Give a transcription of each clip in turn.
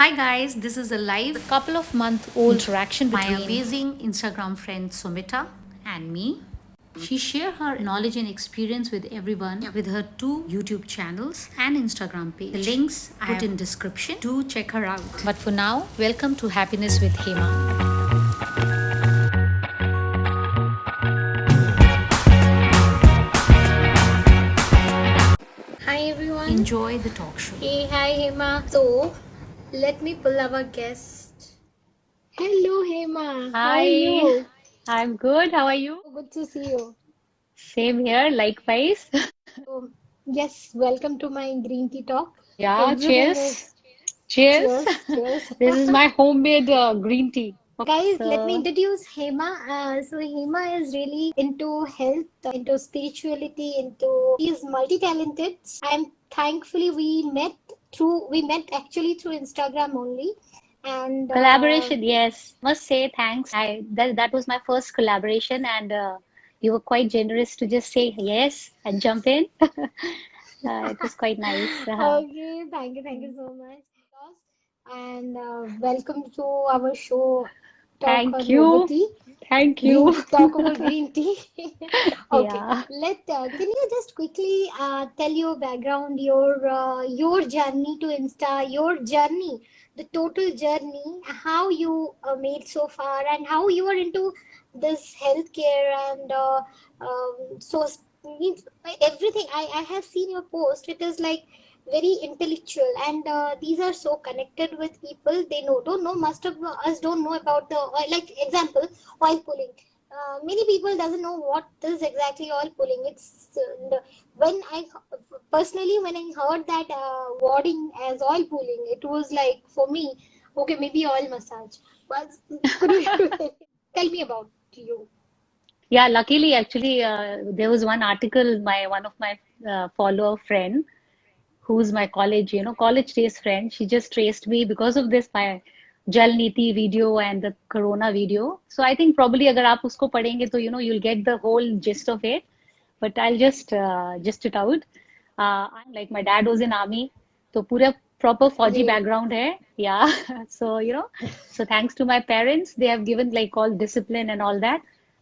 Hi guys, this is a live couple of month old interaction my between amazing Instagram friend Sumita and me. She shared her knowledge and experience with everyone with her two YouTube channels and Instagram page. The links I put in description. Do check her out. but for now, welcome to Happiness with Hema. Hi everyone. Enjoy the talk show. Hey, hi Hema. So, let me pull our guest. Hello Hema. How are Hi, you? I'm good. How are you? So good to see you. Same here, likewise. So, yes, welcome to my green tea talk. Yeah, Everything cheers. is Cheers. cheers, cheers. This is my homemade green tea. Guys, let me So, introduce Hema. So Hema is really into health, into spirituality, she's multi-talented. I'm thankfully we met actually through Instagram only. And collaboration, yes. Must say thanks. That was my first collaboration, and you were quite generous to just say yes and jump in. It was quite nice. Okay, thank you so much. And welcome to our show, Talk Thank on Over you. Tea. Thank you. Talk over green tea. Okay, Yeah. can you just quickly tell your background, your journey to Insta, your journey, the total journey, how you made so far, and how you are into this healthcare and so means everything. I have seen your post. It is like very intellectual, and these are so connected with people. They don't know, most of us don't know about the oil. Like example, oil pulling. Many people doesn't know what is exactly oil pulling. When I personally when I heard that wording as oil pulling, it was like for me, okay, maybe oil massage. But could you tell me about you? Yeah, luckily, actually, there was one article, one of my follower friend, who's my college, college days friend. She just traced me because of this, my Jal Niti video and the Corona video. So I think probably अगर आप उसको पढ़ेंगे तो you'll get the whole gist of it. But I'll just it out. Like my dad was in army, तो पूरा proper फौजी Great. background है. Yeah. So so thanks to my parents, they have given like all discipline and all that.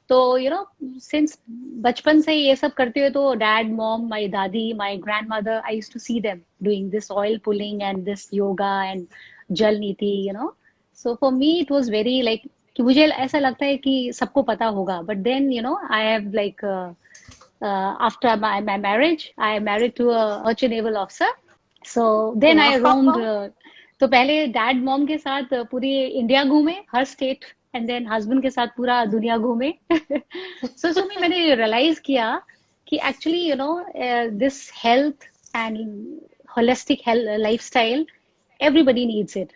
तो since बचपन से ये सब करते हुए तो dad, mom, my दादी, my grandmother, I used to see them doing this oil pulling and this yoga and jal niti. So for me it was very like कि मुझे ऐसा लगता है कि सबको पता होगा, but then I have like after my marriage, I married to a merchant naval officer. So then I roamed. Wow. तो पहले डैड मॉम के साथ पूरी इंडिया घूमे, हर स्टेट, एंड देन हस्बैंड के साथ पूरा दुनिया घूमे. सो सुमी मैंने रियलाइज किया कि actually this health and holistic health lifestyle everybody needs it.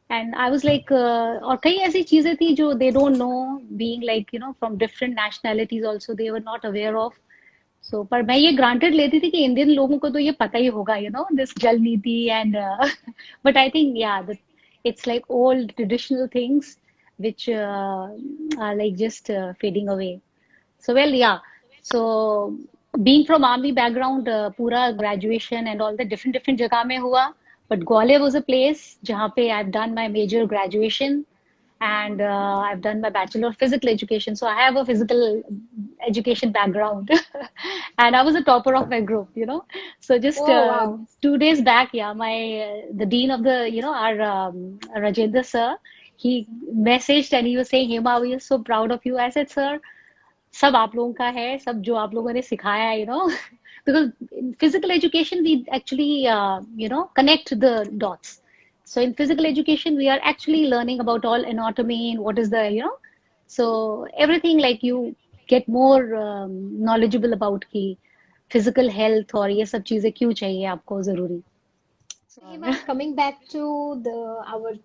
And I was like और कई ऐसी चीजें थी जो they don't know, being like from different nationalities also they were not aware of. So पर मैं ये ग्रांटेड लेती थी कि इंडियन लोगों को तो ये पता ही होगा, दिस जल नीति एंड बट आई थिंक या it's like old traditional things which are like just fading away. So well, yeah. So being from army background, पूरा graduation and all the different जगह में हुआ. But Gwalior was a place जहाँ पे I've done my major graduation, and I've done my bachelor of physical education. So I have a physical education background, and I was a topper of my group. So just Oh, wow. 2 days back, yeah, my the dean of the our Rajendra sir, he messaged and he was saying, "Hema, we are so proud of you." I said, "Sir, सब आप लोगों का है, सब जो आप लोगों ने सिखाया है, because in physical education we actually connect the dots. So in physical education we are actually learning about all anatomy and what is the so everything, like you get more knowledgeable about की physical health और ये सब चीजें क्यों चाहिए आपको जरूरी. So, Hema, coming back to the our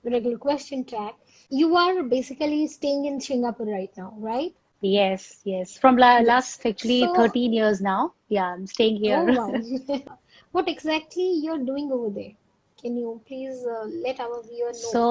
regular question track, you are basically staying in Singapore right now, right? Yes, yes, from Yes. last actually So, 13 years now, yeah, I'm staying oh here. wow. What exactly you're doing over there? Can you please let our viewer know? So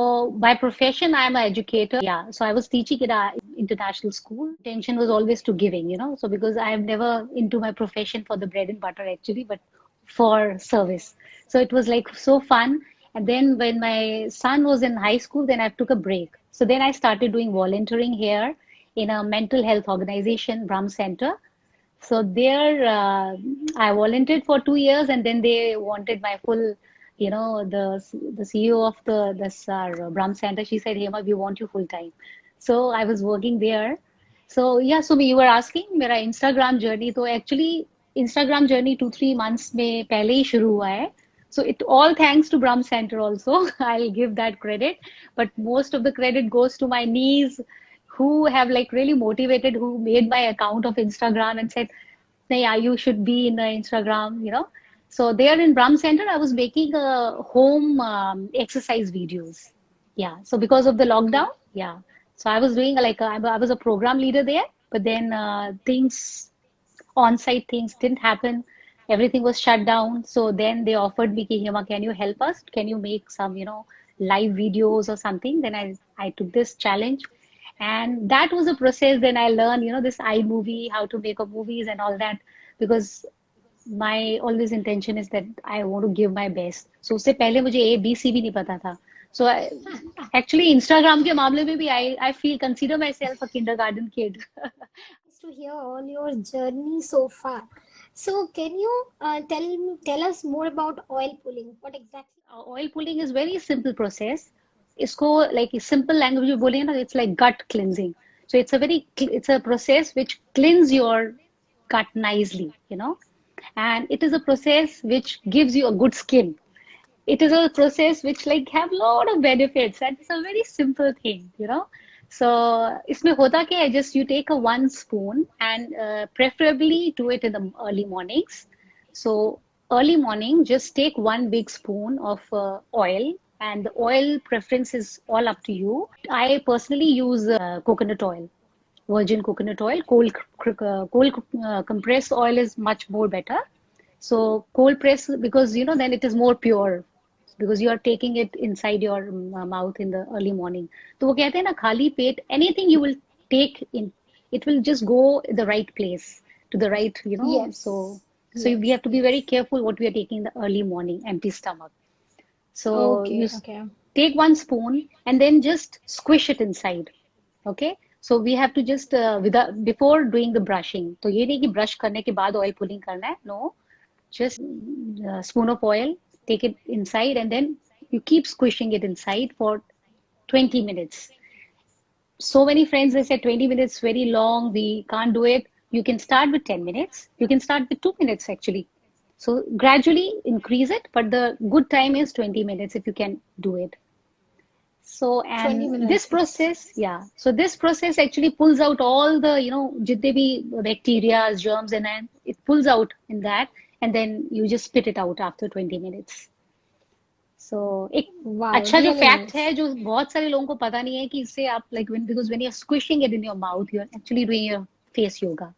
by profession, I'm an educator. Yeah. So I was teaching in a international school. Intention was always to giving. So because I am never into my profession for the bread and butter actually, but for service. So it was like so fun. And then when my son was in high school, then I took a break. So then I started doing volunteering here in a mental health organization, Brahm Center. So there, I volunteered for 2 years, and then they wanted my full, the CEO of the this Brahm Center. She said, "Hema, we want you full time." So I was working there. So yeah, so you were asking मेरा Instagram journey. तो actually Instagram journey 2-3 months में पहले ही शुरू हुआ है. So it all thanks to Brahm Center also. I'll give that credit, but most of the credit goes to my niece who have like really motivated, who made my account of Instagram and said, "Nahi, yeah, you should be in the Instagram." So there in Brahm Center, I was making home exercise videos. Yeah. So because of the lockdown, yeah. So I was doing like I was a program leader there, but then things on-site things didn't happen. Everything was shut down. So then they offered me, "Ki, Hema, can you help us? Can you make some, live videos or something?" Then I took this challenge. And that was a process. Then I learned, this iMovie, how to make a movies and all that, because my always intention is that I want to give my best. So उससे पहले मुझे ABC भी नहीं पता था. So actually Instagram के मामले में भी I feel consider myself a kindergarten kid. Nice to hear all your journey so far. So can you tell us more about oil pulling? What exactly? Oil pulling is very simple process. इसको like simple language में बोलेंगे ना, it's like gut cleansing. So it's a process which cleans your gut nicely. And it is a process which gives you a good skin. It is a process which like have lot of benefits, and it's a very simple thing. So इसमें होता क्या है, just you take a 1 spoon and preferably do it in the early mornings. So early morning, just take 1 big spoon of oil, and the oil preference is all up to you. I personally use coconut oil, virgin coconut oil. Cold compressed oil is much more better. So cold press, because then it is more pure, because you are taking it inside your mouth in the early morning. तो वो कहते हैं ना, खाली पेट anything you will take in, it will just go the right place, to the right. Yes. So we have to be very careful what we are taking in the early morning, empty stomach. So you Okay. take 1 spoon and then just squish it inside. Okay. So we have to just before doing the brushing. तो ये नहीं कि brush करने के बाद oil pulling करना है. No, just spoon of oil, take it inside, and then you keep squishing it inside for 20 minutes. So many friends, they said 20 minutes very long, we can't do it. You can start with 10 minutes. You can start with 2 minutes actually. So gradually increase it, but the good time is 20 minutes if you can do it. So, 20 and minutes. this process, yeah. So this process actually pulls out all the, जितने भी bacteria, germs, and then it pulls out in that, and then you just spit it out after 20 minutes. So एक Wow, अच्छा जो really fact nice. है, जो बहुत सारे लोगों को पता नहीं है, कि इससे आप because when you're squishing it in your mouth, you're actually doing your face yoga.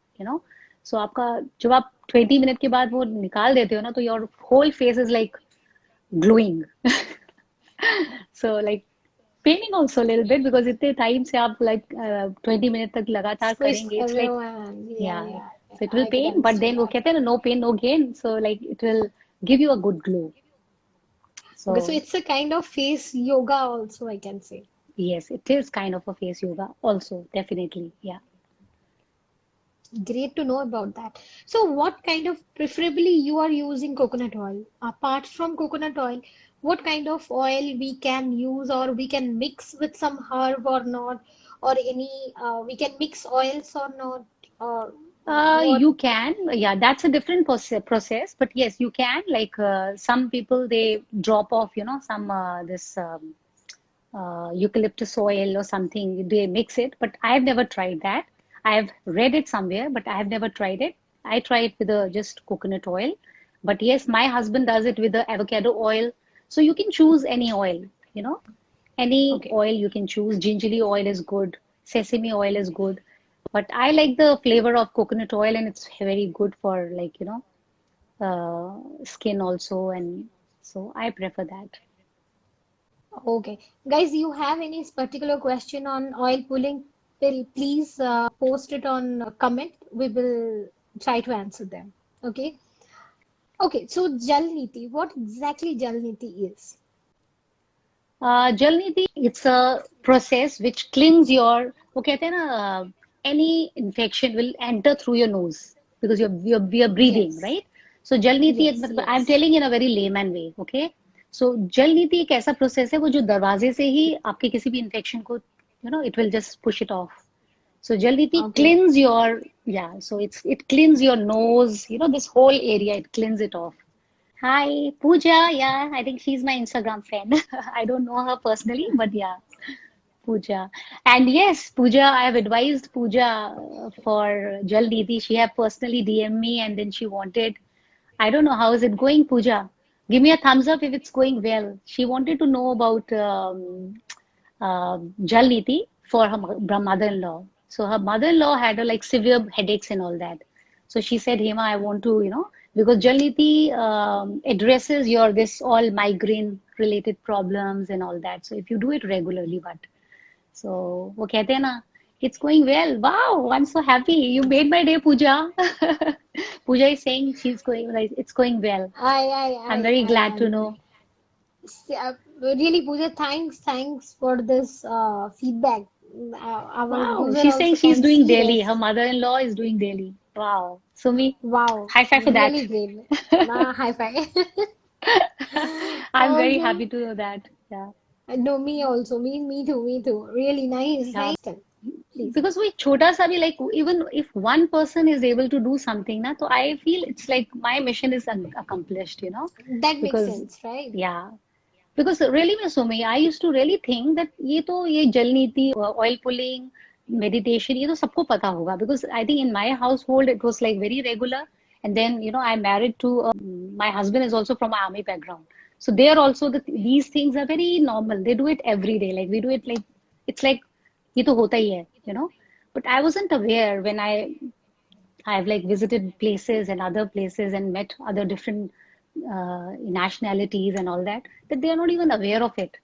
So आपका जब आप 20 minute के बाद वो निकाल देते हो ना, तो your whole face is like glowing. So like paining also a little bit, because इतने time से आप like 20 minute तक लगातार Squish करेंगे, it's like, everyone. yeah, Yeah. so it will I could pain, but then understand वो that. कहते हैं ना, no pain no gain, so like it will give you a good glow. Okay, so So it's a kind of face yoga also, I can say. yes, it is kind of a face yoga also, definitely, yeah. Great to know about that. So, what kind of, preferably you are using coconut oil. Apart from coconut oil, what kind of oil we can use, or we can mix with some herb or not, or any we can mix oils or not, or what? You can, yeah, that's a different process, but yes, you can. Like some people, they drop off, some this eucalyptus oil or something, they mix it, but I've never tried that. I've read it somewhere, but I have never tried it. I try it with just coconut oil. But yes, my husband does it with the avocado oil. So you can choose any oil, you know, any Okay. oil you can choose. Gingerly oil is good, sesame oil is good. But I like the flavor of coconut oil, and it's very good for like, skin also. And so I prefer that. Okay. Guys, you have any particular question on oil pulling? Please post it on comment. We will try to answer them. Okay. Okay. So Jal Niti, what exactly Jal Niti is? Jal Niti, it's a process which cleans your, वो कहते हैं ना, any infection will enter through your nose because you're breathing, Yes, right? So Jal Niti, yes, I'm yes. telling in a very layman way, okay? So Jal Niti एक ऐसा process है वो जो दरवाजे से ही आपके किसी भी infection को, it will just push it off. So Jal Niti Okay. cleans your, yeah, so it cleans your nose, this whole area, it cleans it off. Hi, Pooja. Yeah, I think she's my Instagram friend. I don't know her personally, but yeah, Pooja. And yes, Pooja, I have advised Pooja for Jal Didi. She have personally DM me and then she wanted, I don't know, how is it going, Pooja? Give me a thumbs up if it's going well. She wanted to know about Jal Niti for her mother-in-law. So her mother-in-law had like severe headaches and all that. So she said, Hema, I want to, because Jal Niti addresses your this all migraine related problems and all that. So if you do it regularly, but so वो कहते हैं ना, it's going well. Wow, I'm so happy. You made my day, Pooja. Pooja is saying she's going like it's going well. I, I, I'm very I glad to am. know. Really, Pooja, thanks for this feedback. Our Wow, user she's saying also she's can doing see daily. Her this. mother-in-law is doing daily. Wow. Sumi, Wow, high five for that. really great. High five. I'm very Okay. happy to know that. Yeah. No, me also. Me too. Me too. Really nice. Yeah. Nice. Please. Because we छोटा सा भी like even if one person is able to do something ना, so I feel it's like my mission is accomplished. That makes Because sense, right? yeah. Because really, Miss Sumi, I used to really think that ये जल नीति, oil pulling, meditation, ये तो सबको पता होगा. Because I think in my household it was like very regular. And then, I'm married to, my husband is also from army background. So there also these things are very normal. They do it every day. Like we do it like, it's like, ये तो होता ही है. But I wasn't aware when I've like visited places and other places and met other different nationalities and all that they are not even aware of it.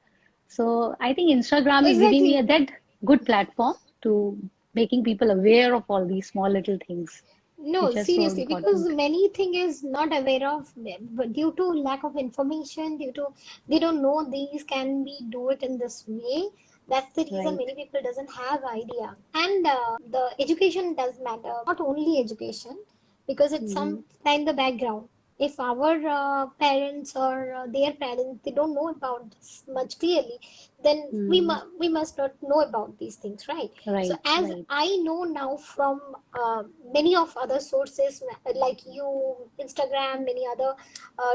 So I think Instagram is giving me Exactly. that good platform to making people aware of all these small little things, No, which are so seriously, because important. many thing is not aware of them, but due to lack of information, due to they don't know these can be do it in this way. That's the reason Right, many people doesn't have idea. And the education does matter, not only education, because it's hmm, sometime the background. If our parents or their parents they don't know about this much clearly, then hmm, we must not know about these things, right? So right, as right, I know now from many of other sources like you, Instagram, many other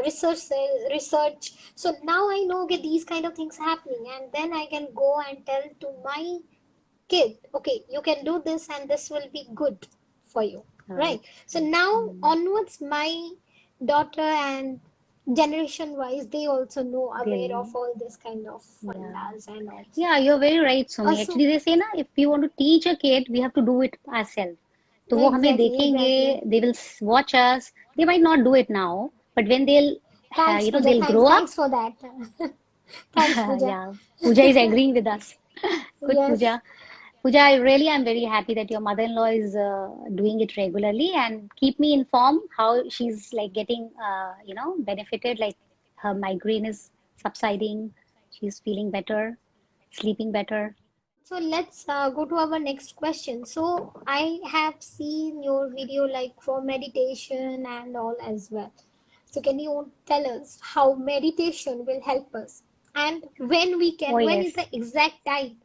research. So now I know okay, these kind of things happening, and then I can go and tell to my kid, okay, you can do this, and this will be good for you, right? right, So right. now Hmm. onwards, my daughter and generation wise, they also know aware of They'll, all this kind of yeah. fundas and all. Yeah, you're very right, Sumi. Also, Actually, they say na, if we want to teach a kid, we have to do it ourselves. तो वो हमें exactly, देखेंगे, exactly. they will watch us. They might not do it now, but when they'll, Thanks, Pooja. they'll grow up. Thanks for that. Thanks, Pooja. Yeah, Pooja is agreeing with us. Good, Yes. Pooja. Pooja, I really am very happy that your mother-in-law is doing it regularly and keep me informed how she's like getting, benefited, like her migraine is subsiding, she's feeling better, sleeping better. So let's go to our next question. So I have seen your video like for meditation and all as well. So can you tell us how meditation will help us and when we Oh, can, when is yes. the exact time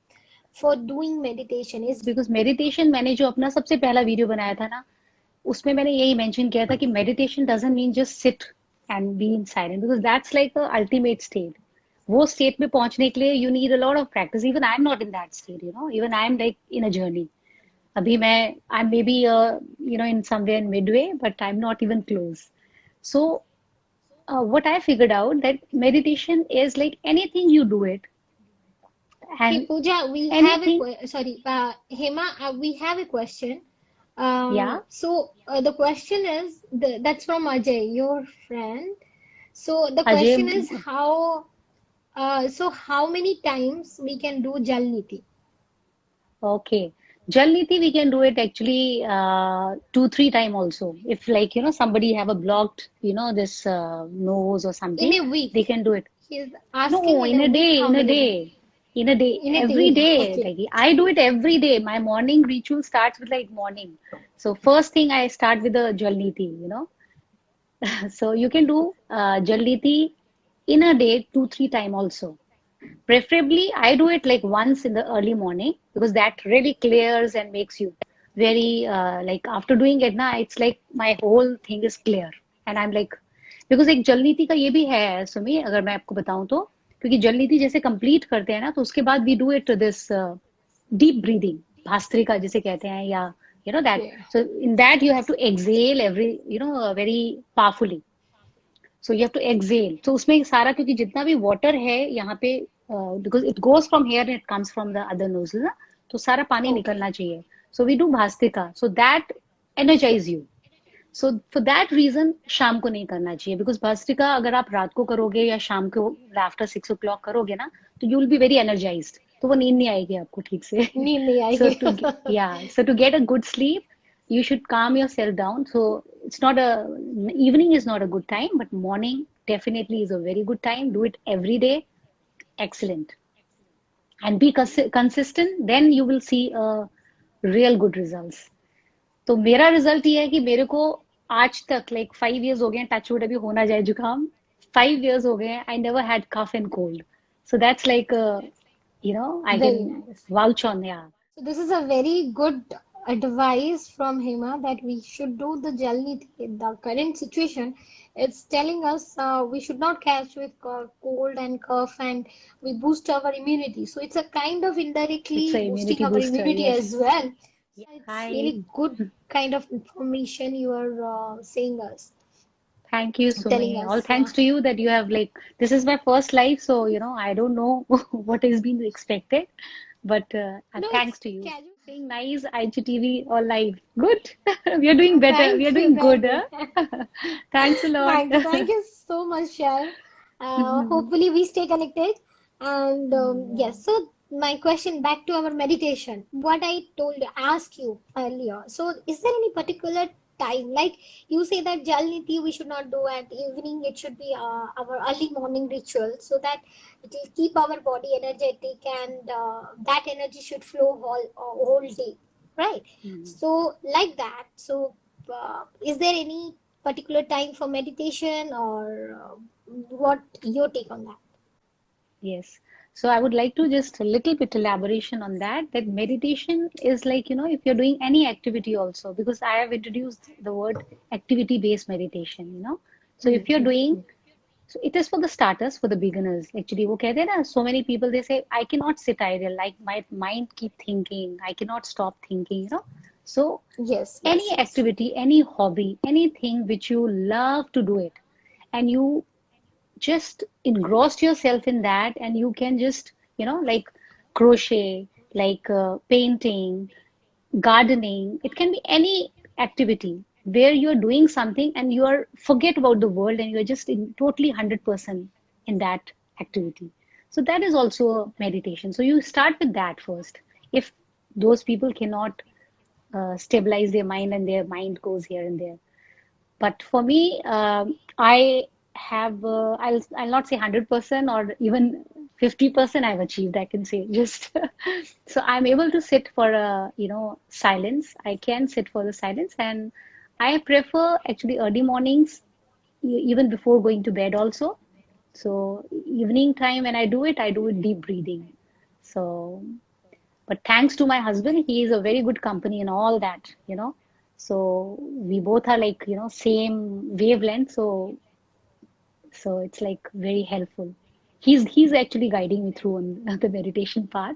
for doing meditation? Is because meditation मैंने जो अपना सबसे पहला video बनाया था ना उसमें मैंने यही मेंशन किया था कि meditation doesn't mean just sit and be in silent because that's like a ultimate state वो स्टेट में पहुंचने के लिए you need a lot of practice even I am not in that state even I am like in a journey अभी मैं I am may be in somewhere in Midway but I am not even close so what I figured out that meditation is like anything you do it okay, and Pooja, we have a anything, sorry, Hema, we have a question. yeah, So the question is that's from Ajay, your friend. So the Ajay. question is how many times we can do Jal Niti? Okay. Jal Niti, we can do it actually 2, 3 time also. If like, somebody have a blocked, this nose or In something, a they week. can do it. She's asking No, in a week how in a many days? day, in a day, In a every day. day. Okay. Like I do it every day. My morning ritual starts with like morning. So first thing I start with the Jal Niti. So you can do Jal Niti in a day, 2, 3 times also. Preferably, I do it like once in the early morning because that really clears and makes you very like after doing it na, it's like my whole thing is clear and I'm like because एक जल नीति का ये भी है सुमी अगर मैं आपको बताऊं तो क्योंकि जल नीति जैसे कंप्लीट करते हैं ना तो उसके बाद we do it this deep breathing bhastrika जिसे कहते हैं या that Okay. So in that you have to exhale every very powerfully so you have to exhale तो उसमें सारा क्योंकि जितना भी वाटर है यहाँ पे because it goes from here and it comes from the other nozzle ना तो सारा पानी Okay. निकलना चाहिए so we do bhastrika so that energize you so for that reason शाम को नहीं करना चाहिए बिकॉज भस्त्रिका अगर आप रात को करोगे या शाम को आफ्टर 6 o'clock करोगे ना तो you will be very energised तो वो नींद नहीं आएगी आपको ठीक से नींद नहीं so आएगी. to so to get a good sleep you should calm yourself down so it's not a evening is not a good time but morning definitely is a very good time do it every day excellent and be consistent then you will see a real good results तो मेरा result ये है कि मेरे को आज तक like 5 years हो गए हैं टचवुड अभी होना जाए जुकाम 5 years हो गए हैं I never had cough and cold so that's like I Very can nice. Vouch on yeah So this is a very good advice from Hema that we should do the Jalni in the current situation. It's telling us we should not catch with cold and cough and we boost our immunity. So it's a kind of It's indirectly a boosting immunity our booster, immunity yes. as well. Yeah. It's Hi. really good kind of information you are saying us, Thank you, telling Sumi. All us. thanks to you that you have like this is my first live, so I don't know what is being expected, but No, it's thanks to you. casual. Saying nice IGTV or live. Good. We are doing better. We are Thank you, doing good, thank you. huh? Thanks a lot. Thank you so much, Shar. Hopefully, we stay connected. And Yeah. yes, so my question back to our meditation. What I told, ask you earlier. So, is there any particular time? Like you say that Jal Niti we should not do at evening, it should be our early morning ritual so that it will keep our body energetic and that energy should flow whole day, right? Mm. So, like that. So, is there any particular time for meditation or what your take on that? Yes. So I would like to just a little bit elaboration on that. That meditation is like, if you're doing any activity also, because I have introduced the word activity-based meditation. So if you're doing, so it is for the starters, for the beginners. Actually, वो कहते हैं ना, so many people they say, I cannot sit idle, like my mind keep thinking, I cannot stop thinking. So Yes, any yes, yes. activity, any hobby, anything which you love to do it, and you just engrossed yourself in that and you can just like crochet like painting gardening it can be any activity where you're doing something and you are forget about the world and you're just in totally 100% in that activity so that is also a meditation so you start with that first if those people cannot stabilize their mind and their mind goes here and there but for me, I have I'll not say 100% or even 50% I've achieved, I can say just so I'm able to sit for a silence. I can sit for the silence and I prefer actually early mornings even before going to bed also. So evening time when I do it deep breathing. So but thanks to my husband, he is a very good company and all that. So we both are like, same wavelength. So it's like very helpful. He's actually guiding me through on the meditation part.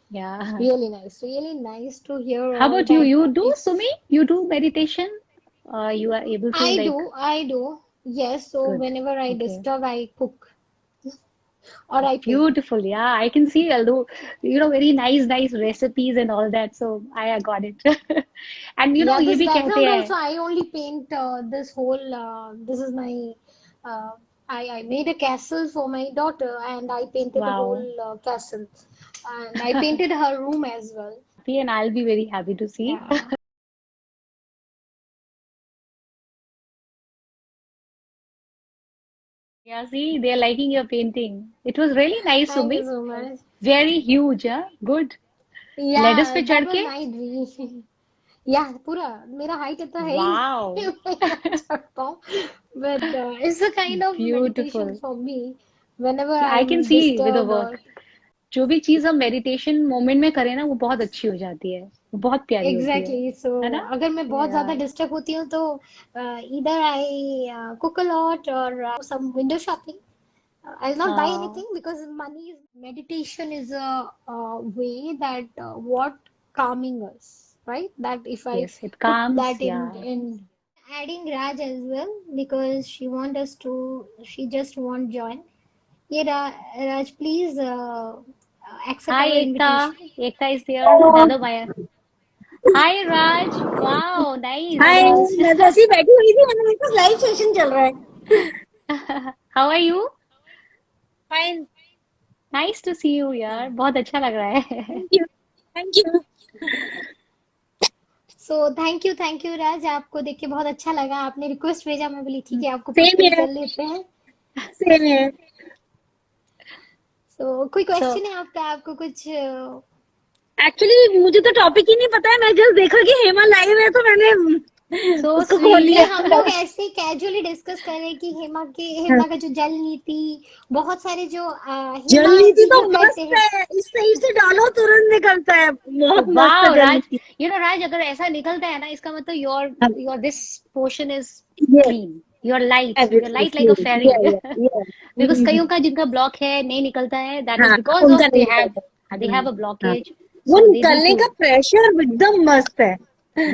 Yeah. Really nice to hear How all about you? that. You do, It's Sumi? You do meditation? You are able to like I do. Yes, so good. whenever I Okay. disturb, I cook or I paint. Beautiful. Yeah, I can see although very nice recipes and all that. So I got it. And Yeah, ये this भी कहते background हैं also, I only paint this whole, this is my, uh, I made a castle for my daughter and I painted the wow. whole castle. And I painted her room as well. And I'll be very happy to see. Yeah. Yeah, see, they're liking your painting. It was really nice, Thank you Sumi. so much. Very huge, huh? Good. Lettuce Yeah, पे that चढ़ was के my dream. Yeah, पूरा मेरा height इतना है ही wow नहीं, मैं यहाँ चढ़ पाऊँ. But it's a kind of meditation beautiful for me whenever I can I'm see with the disturbed work or जो भी चीज हम मेडिटेशन मोमेंट में करें ना वो बहुत अच्छी हो जाती है वो बहुत प्यारी होती exactly. है So ना अगर मैं बहुत या ज़्यादा डिस्टर्ब होती हूँ तो either I cook a lot or some window shopping. I'll not buy हाँ anything because money is meditation is a way that what calming us, right? That if I yes it put calms that या in adding Raj as well because she want us to she just want join. Yeah, Raj, please accept hi our Ekta invitation. Ekta is there दादा Maya hi Raj wow nice hi Raj, मैं तो ऐसी बैठी हुई थी मैंने देखा लाइव सेशन चल रहा है how are you fine nice to see you यार बहुत अच्छा लग रहा है thank you thank you so thank you Raj. आपको देख के बहुत अच्छा लगा. आपने रिक्वेस्ट भेजा, मैं बोली ठीक है आपको सेम पिक है कर लेते हैं. सेम है So कोई सो क्वेश्चन है आपका? आपको कुछ एक्चुअली मुझे तो टॉपिक ही नहीं पता है मैं जस्ट देखा कि हेमा लाइव है तो मैंने सो उसको खोल स्वीट नहीं, लिया हम लोग ऐसे कैजुअली डिस्कस कर रहे हैं कि हेमा का जो जल नीति, बहुत सारे जो हेमा जलनीति जी तो जो कहते मस्त हैं. है इस साइड से डालो तुरंत निकलता है बहुत मस्त है वाओ राज जलनीति यू नो राज अगर ऐसा निकलता है ना इसका मतलब your this portion is yes clean you're everything light like a fairy या या because कईयों का जिनका ब्लॉक है नहीं निकलता है that is हाँ because उनका of नहीं निकलता they have a हाँ blockage वो so they need निकलने to का प्रेशर एकदम मस्त है so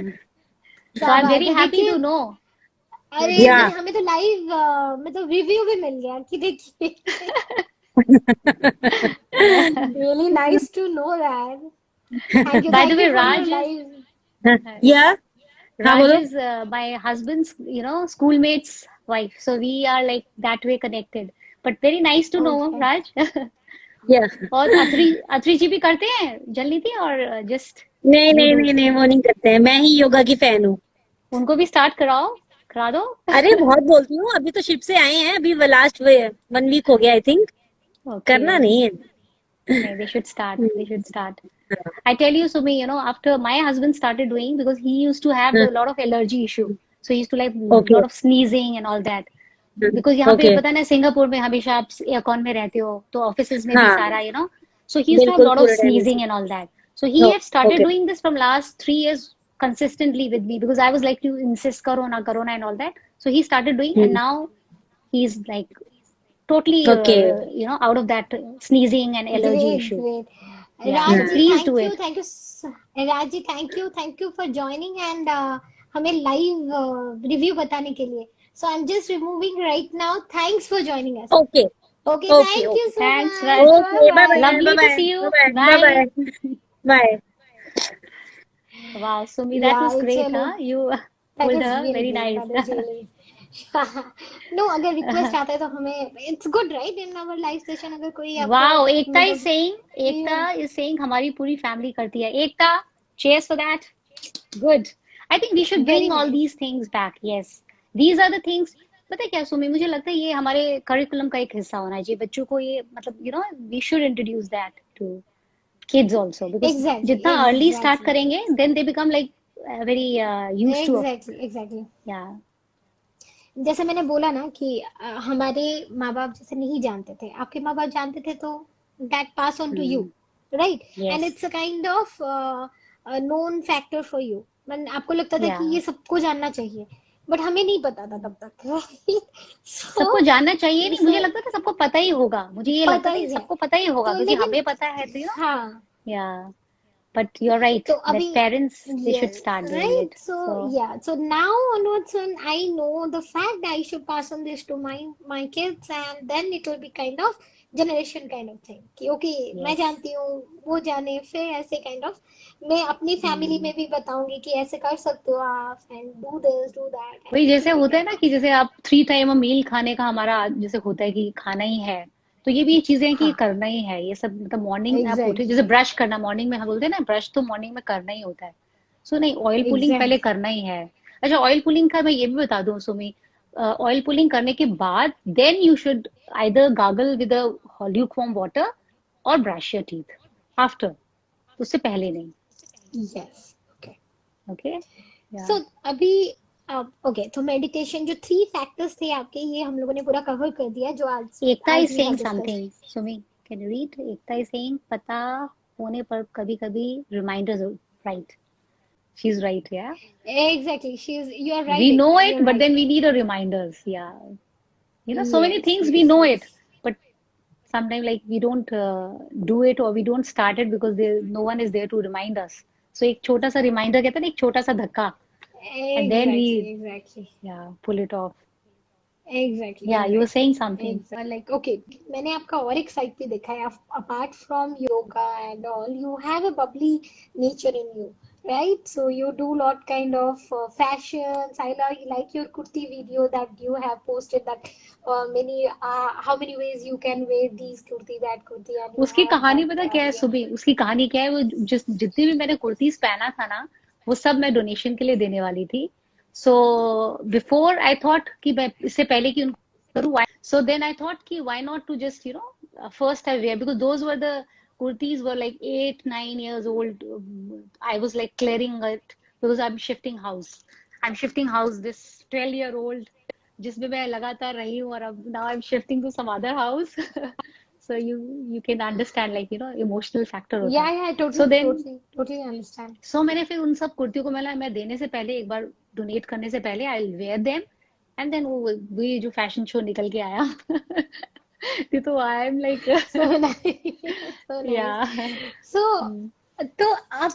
क्या I'm बात very है, happy देखिए. to know you're अरे doing या नहीं, हमें तो लाइव मतलब रिव्यू भी मिल गया कि देखिए. Really nice to know that. by the Thank way you for your live. या हाँ Raj बोलो is my husband's schoolmate's wife so we are like that way connected but very nice to know Okay. Raj या और अथरी जी भी करते हैं जलनीति और just नहीं यू नहीं डू नहीं नहीं वो नहीं करते हैं मैं ही योगा की फैन हूँ उनको भी स्टार्ट करा दो अरे बहुत बोलती हूँ अभी तो शिप से आए हैं अभी लास्ट 1 वीक हो गया आई थिंक ओके करना नहीं है नहीं they should start I tell you Sumi after my husband started doing because he used to have a lot of allergy issue so he used to like okay lot of sneezing and all that because यहाँ पे okay पता है ना Singapore में हमेशा आप aircon में रहते हो तो ऑफिसेज में भी हाँ सारा so he used to have बिल्कुल lot of पूरे time sneezing and all that so he had started okay doing this from last 3 years consistently with me because I was like to insist corona and all that so he started doing and now he's like totally okay out of that sneezing and allergy Great, issue great. yeah so Rajji, please do it Rajji, thank you for joining and हमें live review बताने के लिए. So I'm just removing right now. Thanks for joining us. Okay Okay, okay thank you okay so thanks much. Raj okay bye Bye bye bye. lovely bye to see you bye bye bye bye bye wow Sumi that Yeah, was great चलो. huh you That pulled was her really very great. nice That was really. No, अगर request आता है तो हमें it's good right in our live session अगर कोई आपको wow Ekta is मतलब saying Ekta yeah. is saying हमारी पूरी family करती है Ekta cheers for that good I think we should Very bring all nice. these things back yes these are the things पता है क्या सुमी मुझे लगता है ये हमारे करिकुलम का एक हिस्सा होना चाहिए बच्चों को ये मतलब we should introduce that to kids also because Exactly, जितना early start exactly. करेंगे then they become like very used to Exactly. yeah जैसे मैंने बोला ना कि हमारे माँ बाप जैसे नहीं जानते थे, आपके माँ बाप जानते थे तो that pass on to you, right? And yes it's a kind of a known factor for you. मन आपको लगता था कि yeah ये सबको जानना चाहिए, बट हमें नहीं पता था तब तक, right? सबको So जानना चाहिए नहीं मुझे so लगता था सबको पता ही होगा मुझे ये लगता पता था ही ये है. सबको पता ही होगा तो क्योंकि लेकिन हमें पता है तो हाँ, yeah but you're right तो that अभी parents they should yes, start doing right? it So so yeah, so now onwards when I know the fact that I should pass on this to my kids and then it will be kind of generation kind of thing कि okay मैं yes जानती हूँ वो जाने फिर ऐसे kind of मैं अपनी फैमिली में भी बताऊंगी कि ऐसे कर सकते हो आप and do this do that and वही it जैसे will be होता है kind ना of कि जैसे आप 3 टाइम मील खाने का हमारा जैसे होता है कि खाना ही है तो ये भी ये चीजें हैं कि हाँ करना ही है ये सब मतलब मॉर्निंग आप उठे exactly जैसे ब्रश करना मॉर्निंग में हम बोलते हैं ना ब्रश तो मॉर्निंग में करना ही होता है सो नहीं ऑयल पुलिंग पहले exactly करना ही है अच्छा ऑयल पुलिंग का मैं ये भी बता दूं सुमी ऑयल पुलिंग करने के बाद then you should either gargle with lukewarm water और ब्रश योर टीथ आफ्टर, उससे पहले नहीं। Yes, okay. ओके सो अभी ओके, तो मेडिटेशन जो 3 फैक्टर्स थे आपके, ये हम लोगों ने पूरा कवर कर दिया जो आज एकता आज is we have saying discussed. Something, Sumi can you read? Ekta is saying पता होने पर कभी कभी reminders, right, she is right, yeah Exactly, you are right, we know Ekta, it you're but right. then we need a reminders, yeah, you know, so many Yes, things we yes, know yes. it but sometimes like we don't do it or we don't start it because no one is there to remind us. So एक छोटा सा reminder कहते हैं ना, एक छोटा सा धक्का, and then we Exactly. pull it off. Exactly, Yeah, you were exactly. saying something. Like, okay, मैंने आपका और एक साइड पे देखा है, apart from yoga and all, you have a bubbly nature in you, right? So you do lot kind of fashions. I like your kurti video that you have posted, that how many ways you can wear these kurti, that kurti, and you उसकी have कहानी that पता क्या है yeah. सुबी? उसकी कहानी क्या है, वो जितनी भी मैंने कुर्तीज पहना था ना, वो सब मैं डोनेशन के लिए देने वाली थी। सो बिफोर आई थॉट कि मैं इससे पहले कि उनको करूँ, सो देन आई थॉट कि why not to just you know first I wear, because those were the kurtis were like 8-9 years old. I was like clearing it because I'm shifting house, this 12-year-old जिसमें मैं लगातार रही हूँ, और अब now I'm shifting to some other house. So you can understand, like, you know, emotional factor होता Yeah, है। yeah, So totally, then totally understand. so मैंने फिर उन सब कुर्तियों को मैं देने से पहले, एक बार डोनेट करने से पहले आई वेयर देम, एंड देन वो जो फैशन शो निकल के आया तो I am like So nice, so nice. या So तो आप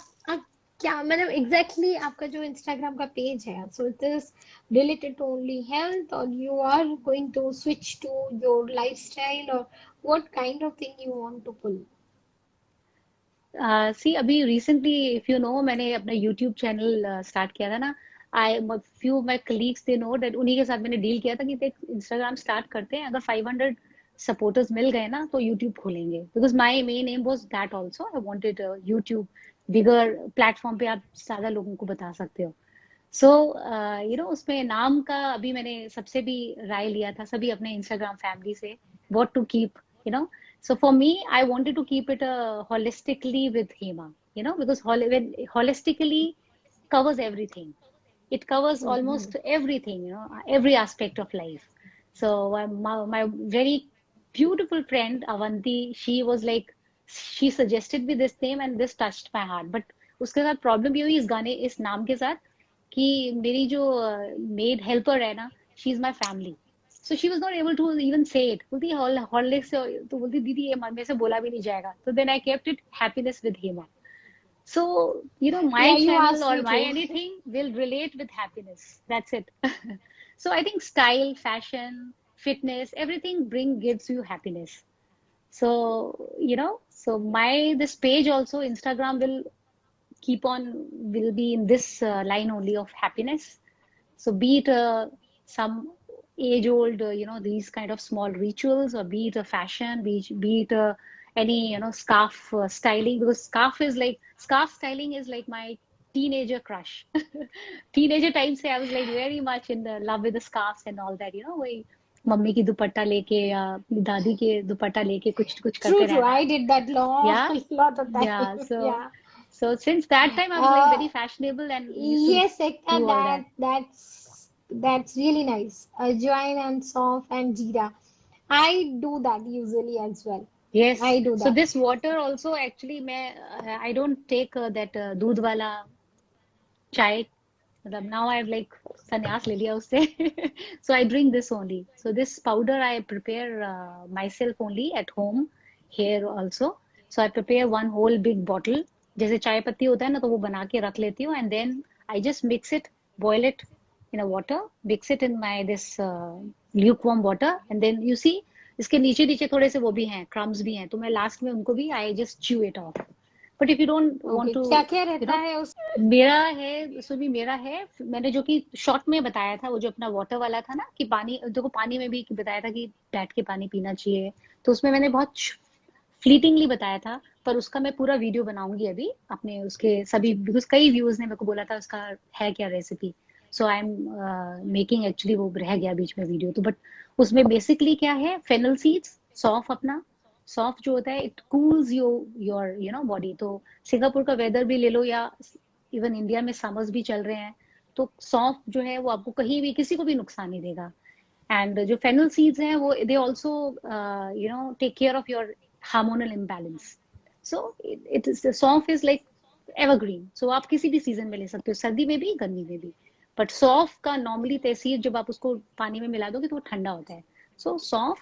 क्या मतलब एग्जैक्टली आपका जो इंस्टाग्राम का पेज है, so it is related to only health, और you are going to switch to your lifestyle, और what kind of thing you want to pull? See अभी रिसेंटली इफ यू नो, मैंने अपना YouTube channel start किया था ना। I few my colleagues they know that, उन्हीं के साथ मैंने डील किया था कि देख इंस्टाग्राम स्टार्ट करते हैं, अगर 500 सपोर्टर्स मिल गए ना तो यूट्यूब खोलेंगे, because my main M was that also, I wanted YouTube bigger platform पे आप ज्यादा लोगों को बता सकते हो। सो यू नो, उसमें नाम का अभी मैंने सबसे भी राय लिया था, सभी अपने इंस्टाग्राम फैमिली से, what to keep, you know. So for me, I wanted to keep it holistically with Hema, you know, because holistically covers everything. It covers almost everything, you know, every aspect of life. So my very beautiful friend Avanti, she was like, she suggested me this name and this touched my heart. But उसके साथ problem ये हुई इस नाम के साथ, कि मेरी जो मेड हेल्पर है ना, she is my family, so she was not able to even say it. बोलती हॉर्लिक्स, तो बोलती दीदी ये मेरे से बोला भी नहीं जाएगा, तो then I kept it happiness with Hema. So, you know, my Yeah, you channel asked or me my to. anything will relate with happiness. That's it. So I think style, fashion, fitness, everything gives you happiness. So, you know, so this page also, Instagram will be in this line only of happiness. So be it some age old, you know, these kind of small rituals, or be it a fashion, be it any, you know, scarf styling, because scarf styling is like my teenager crush. Teenager time से I was like very much in the love with the scarves and all that, you know, वही mummy की दुपट्टा लेके या दादी के दुपट्टा लेके कुछ कुछ करते True, रहना। I did that Yeah, lot of time. yeah. Yeah. So since that time I was like very fashionable and used to Yes, Ekta, do all that. that's really nice. Ajwain and Sof and Jeera. I do that usually as well. Yes. I do So that. this water also actually I don't take that दूध वाला चाय, मतलब now I've like संन्यास ले लिया उससे so I drink this only. So this powder I prepare myself only at home here also. So I prepare one whole big bottle, जैसे चाय पत्ती होता है ना, तो वो बना के रख लेती हूँ, and then I just mix it, boil it in a water, mix it in my this lukewarm water, and then you see इसके नीचे नीचे थोड़े से वो भी हैं, crumbs भी हैं, तो मैं लास्ट में उनको भी I just chew it off. But if you don't want Okay, to, क्या क्या you रहता know, है उस? मेरा है सुबह, मेरा है, मैंने जो कि शॉर्ट में बताया था, वो जो अपना वाटर वाला था ना, कि पानी देखो, पानी में भी बताया था कि बैठ के पानी पीना चाहिए, तो उसमें मैंने बहुत फ्लीटिंगली बताया था, पर उसका मैं पूरा वीडियो बनाऊंगी अभी अपने उसके सभी, बिकॉज कई व्यूअर्स ने मेरे को बोला था उसका है क्या recipe, so I am making, actually वो रह गया बीच में वीडियो तो, बट उसमें बेसिकली क्या है, फेनल सीड्स, सौंफ, अपना सौंफ जो होता है इट कूल्स योर बॉडी। तो सिंगापुर का वेदर भी ले लो या इवन इंडिया में समर्स भी चल रहे हैं, तो सौंफ जो है वो आपको कहीं भी किसी को भी नुकसान नहीं देगा। एंड जो फेनल सीड्स हैं वो they also take care of your hormonal imbalance. So it is, saunf is like evergreen, so आप किसी भी सीजन में ले सकते हो, सर्दी में भी गर्मी में भी। बट सौंफ का नॉर्मली तहसीर जब आप उसको पानी में मिला दोगे तो वो ठंडा होता है। So saunf,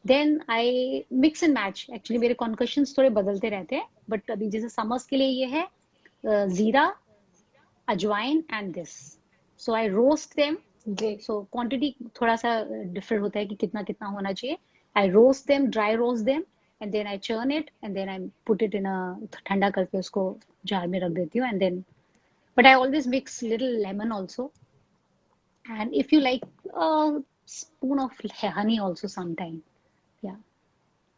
then I mix and match, actually मेरे कॉन्कशंस थोड़े बदलते रहते हैं, बट अभी जैसे समर्स के लिए ये है जीरा, अजवाइन and this. So I roast them, Great. So quantity थोड़ा सा डिफरेंट होता है कि कितना कितना होना चाहिए। I roast them, dry roast them, and then I churn it, and then I put it in a, ठंडा करके उसको जार में रख देती हूँ। And then, but I always mix little lemon also, and if you like a spoon of honey also sometime. Yeah,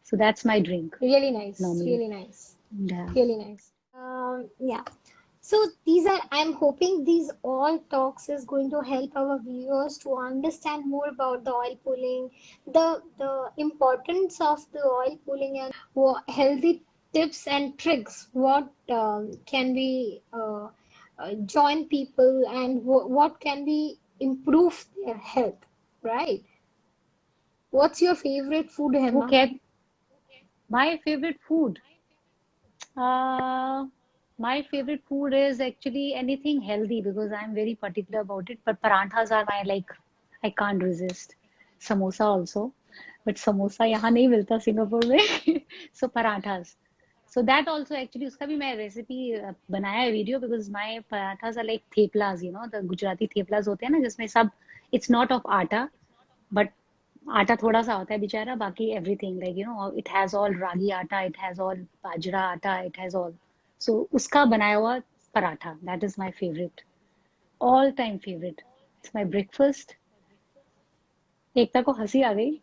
so that's my drink Really nice. normally. Really nice. Yeah. Really nice. Yeah. So these are, I'm hoping these all talks is going to help our viewers to understand more about the oil pulling, the importance of the oil pulling, and healthy tips and tricks. What can we join people, and what can we improve their health, right? What's your favorite food, Who Hema? can? My favorite food. Uh, my favorite food is actually anything healthy because I'm very particular about it. But paranthas are my, like, I can't resist. Samosa also, but samosa यहाँ नहीं मिलता Singapore में. So paranthas. So that also actually उसका भी मैं recipe बनाया है video, because my parathas are like theplas, the Gujarati theplas होते हैं ना, जिसमें सब, it's not of आटा, but आटा थोड़ा सा होता है बेचारा, बाकी everything like it has all ragi atta, it has all बाजरा आटा, इट हैज ऑल, सो उसका बनाया हुआ paratha, that is my favourite, all time favourite. It's my breakfast. Ekta को हंसी आ गई।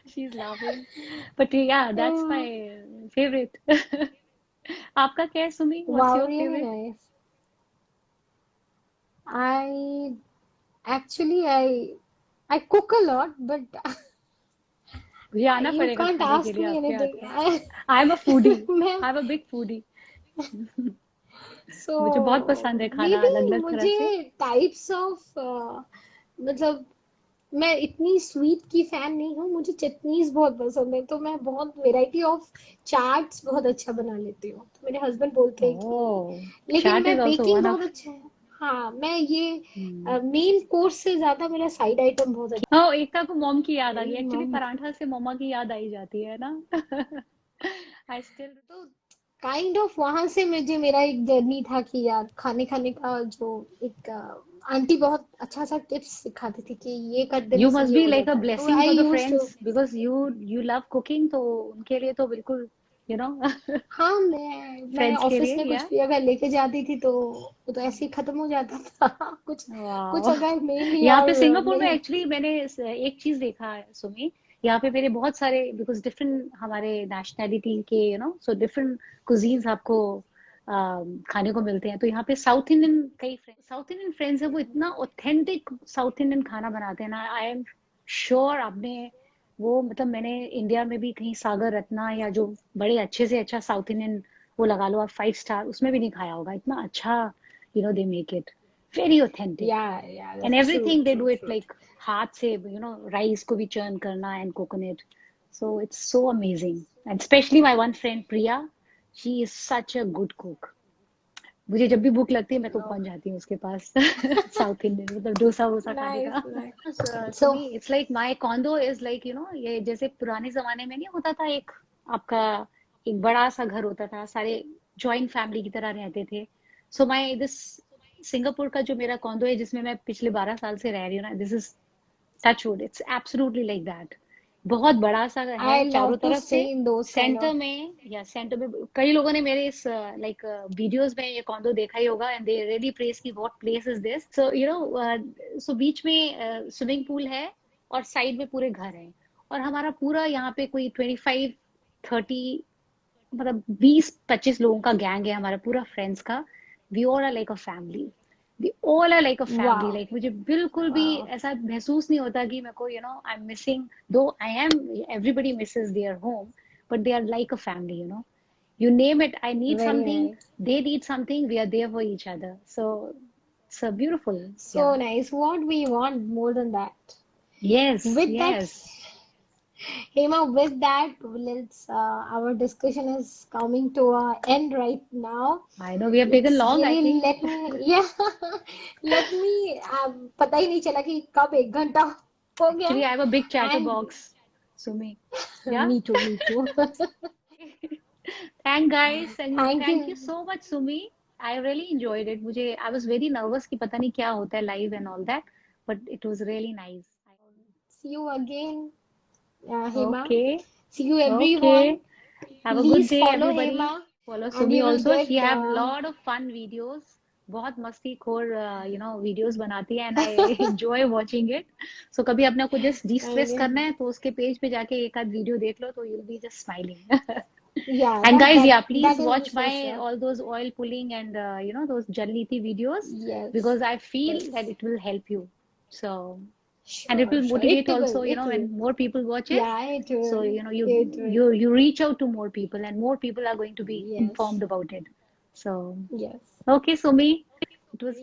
She is laughing, but yeah that's my favourite. आपका क्या है Sumi? What's Wow, your really favourite? nice. I actually I cook a lot, but मुझे आना you पड़ेगा can't खाने के ask लिए me आपके हाथ anything. का। आई एम अ फूडी, मैं I am a big foodie. so मुझे बहुत पसंद है खाना maybe अलग अलग तरह से। मुझे types of मतलब मैं इतनी स्वीट की फैन नहीं हूँ, मुझे चटनीज बहुत पसंद है, तो मैं बहुत वेराइटी ऑफ चाट्स बहुत अच्छा बना लेती हूँ। तो मेरे हस्बैंड बोलते हैं ओह, कि लेकिन चाट मैं इज आल्सो बेकिंग वन बहुत ऑफ। अच्छा है। हाँ, मैं ये मेन कोर्स से ज्यादा मेरा साइड आइटम बहुत अच्छा हाँ, एकता को मॉम की याद आ गई, है। एक्चुअली मम्मी पराठा से मम्मा की याद आई जाती है ना। I still. तो काइंड ऑफ वहां से मुझे मेरा एक जर्नी था कि यार खाने खाने का जो एक आंटी बहुत अच्छा सा टिप्स सिखाती थी कि ये कर यू देने से मस्ट ये बी हो लाइक अ जाता है, तो blessing I for the used to. Friends because you love cooking, तो उनके लिए तो बिल्कुल यू नो हाँ, मैं फ्रेंड्स के ऑफिस लिए में कुछ या। भी अगर लेके जाती थी तो वो तो ऐसे ही खत्म हो जाता था। कुछ कुछ वाह। अगर मेनली यहाँ पे और सिंगापुर में मेरे एक्चुअली मैंने एक चीज देखा है सुमी, यहाँ पे मेरे बहुत सारे, बिकॉज डिफरेंट हमारे नेशनैलिटी के सो डिफरेंट कुजीन्स आपको खाने को मिलते हैं। तो यहाँ पे साउथ इंडियन, कई साउथ इंडियन फ्रेंड्स है, वो इतना ऑथेंटिक साउथ इंडियन खाना बनाते हैं ना। आई एम श्योर आपने वो, मतलब मैंने इंडिया में भी कहीं सागर रत्ना या जो बड़े अच्छे से अच्छा साउथ इंडियन, वो लगा लो आप 5 स्टार, उसमें भी नहीं खाया होगा इतना अच्छा। They make it very authentic, yeah and that's true everything they true do it true. Like हाथ से, राइस को भी चर्न करना and coconut. So it's so amazing, and specially my one friend Priya, she is such a good cook. मुझे जब भी भूख लगती है मैं तो पहुंच जाती हूँ उसके पास। साउथ इंडियन, मतलब डोसा वोसा खाने नाइस का। Nice. To so me it's like my condo is like ये जैसे पुराने जमाने में नहीं होता था, एक आपका एक बड़ा सा घर होता था, सारे जॉइंट फैमिली की तरह रहते थे। सो माय दिस सिंगापुर का जो मेरा कॉन्डो है, जिसमें मैं पिछले 12 साल से रह रही हूँ ना, this is touchwood, it's absolutely like that. बहुत बड़ा सा है आई लव चारों टू तरफ स्टे से, in those kind centre of. में, या सेंटर में कई लोगों ने मेरे इस लाइक वीडियोस में ये कॉन्डो देखा ही होगा, एंड दे रियली प्रेज की व्हाट प्लेस इज दिस। सो सो बीच में स्विमिंग पूल है, और साइड में पूरे घर हैं, और हमारा पूरा यहाँ पे कोई 25-30, मतलब 20-25 लोगों का गैंग है हमारा पूरा फ्रेंड्स का। We all are like a family. they all are like a family. Wow. Like मुझे बिल्कुल भी Wow. ऐसा महसूस नहीं होता कि मेरे को I'm missing, though I am, everybody misses their home, but they are like a family, you name it, I need Very something, nice. they need something, we are there for each other. So it's a beautiful. So Yeah. nice. What we want more than that? Yes, With that, yes. Hema, with that, let's our discussion is coming to an end right now. I know we have taken It's long, I really think. let me, yeah, let me. पता ही नहीं चला कि कब 1 घंटा हो गया. Actually, I have a big And chatterbox, Sumi. Yeah. me too, me too. Thank guys, and Thank thank you you. so much, Sumi. I really enjoyed it. मुझे I was very nervous कि पता नहीं क्या होता है live and all that, but it was really nice. See you again, Hema. Okay, See you everyone. okay. Have a good Please day, follow everybody. Hema, Follow and Sumi you will also. get She have lot of fun videos. बहुत मस्ती खोर videos बनाती है and I enjoy watching it. So कभी अपने को just de-stress and करना है तो उसके page पे जाके एक आध video देख लो तो you'll be just smiling. yeah, And guys, yeah, that please is watch for my sure. all those oil pulling and those Jalniti videos Yes, because I feel that yes, it will help you. So, and it sure, will sure. motivate It will, also, it will. when more people watch it. Yeah, it So, will, you it will. you reach out to more people and more people are going to be Yes, informed about it. So, yes. okay, Sumi, it was